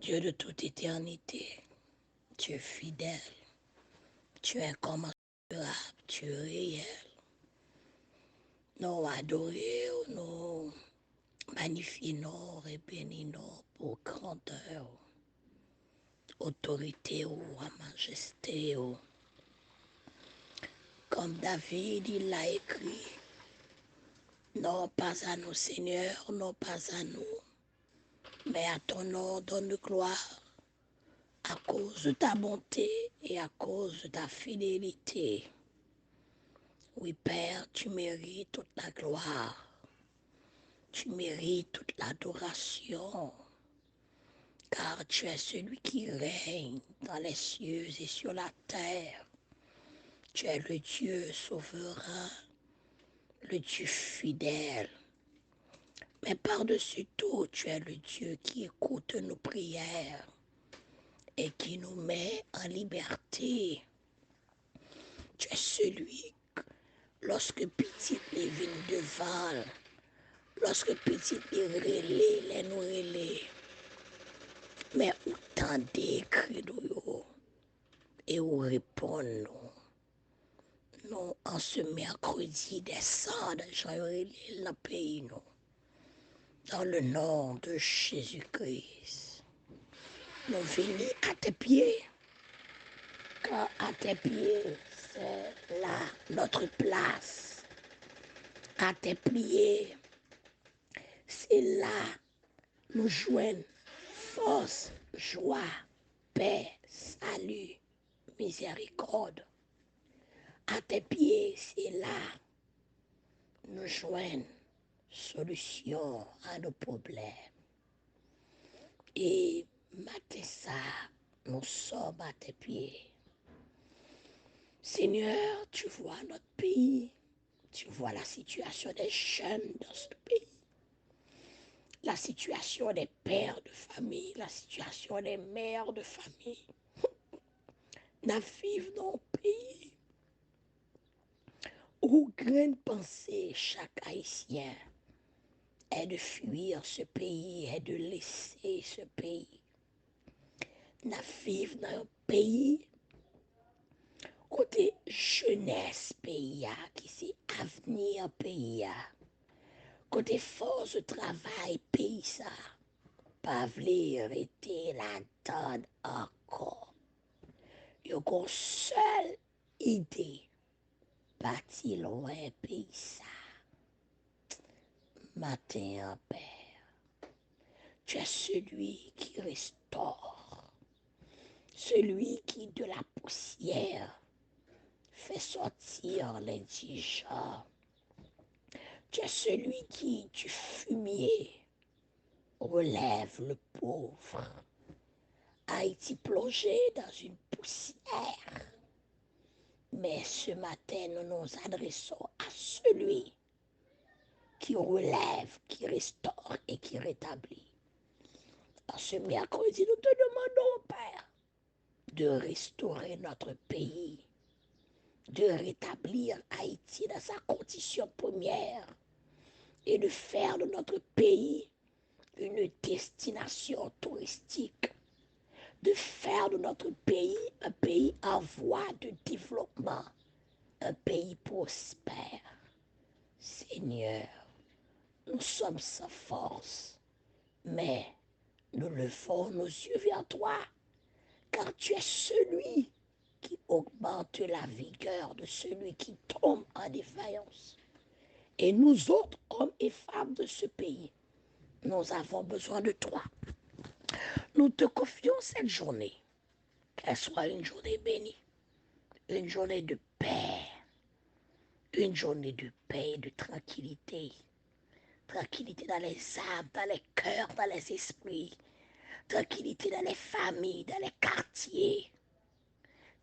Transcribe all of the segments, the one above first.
Dieu de toute éternité, tu es fidèle, tu es incommensurable, tu es réel. Nous adorons, nous magnifions, bénissons pour grandeur, autorité ou majesté. Comme David, il l'a écrit, non pas à nous, Seigneur, non pas à nous, mais à ton nom donne gloire, à cause de ta bonté et à cause de ta fidélité. Oui, Père, tu mérites toute la gloire, tu mérites toute l'adoration, car tu es celui qui règne dans les cieux et sur la terre. Tu es le Dieu souverain, le Dieu fidèle. Mais par-dessus tout, tu es le Dieu qui écoute nos prières et qui nous met en liberté. Tu es celui, lorsque petit les vignes devant, lorsque petit les nous relais, mais autant d'écrits nous et où répondre nous en ce mercredi décembre, dans le pays, nous, dans le nom de Jésus-Christ. Nous venons à tes pieds, car à tes pieds, c'est là notre place. À tes pieds, c'est là nous joignons force, joie, paix, salut, miséricorde. À tes pieds, c'est là nous joignons solution à nos problèmes. Et matin ça, nous sommes à tes pieds. Seigneur, tu vois notre pays, tu vois la situation des jeunes dans ce pays, la situation des pères de famille, la situation des mères de famille. Nous vivons dans un pays où grande pensée chaque haïtien est de fuir ce pays, est de laisser ce pays. Nous vivons dans un pays côté jeunesse pays, qui c'est avenir pays. Côté force de travail pays, ça, pas vouloir rester là-dedans encore. Yo une seule idée, parti loin pays ça. Matin, Père, tu es celui qui restaure, celui qui de la poussière fait sortir l'indigent. Tu es celui qui, du fumier, relève le pauvre. Haïti plongé dans une poussière. Mais ce matin, nous nous adressons à celui qui relève, qui restaure et qui rétablit. En ce mercredi, nous te demandons, Père, de restaurer notre pays, de rétablir Haïti dans sa condition première et de faire de notre pays une destination touristique, de faire de notre pays un pays en voie de développement, un pays prospère. Seigneur, nous sommes sans force, mais nous levons nos yeux vers toi, car tu es celui qui augmente la vigueur de celui qui tombe en défaillance. Et nous autres, hommes et femmes de ce pays, nous avons besoin de toi. Nous te confions cette journée, qu'elle soit une journée bénie, une journée de paix, une journée de paix et de tranquillité. Tranquillité dans les âmes, dans les cœurs, dans les esprits. Tranquillité dans les familles, dans les quartiers.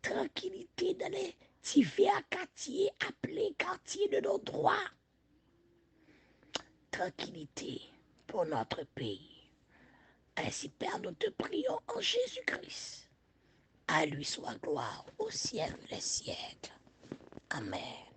Tranquillité dans les divers quartiers appelés quartiers de nos droits. Tranquillité pour notre pays. Ainsi, Père, nous te prions en Jésus-Christ. À lui soit gloire au ciel des siècles. Amen.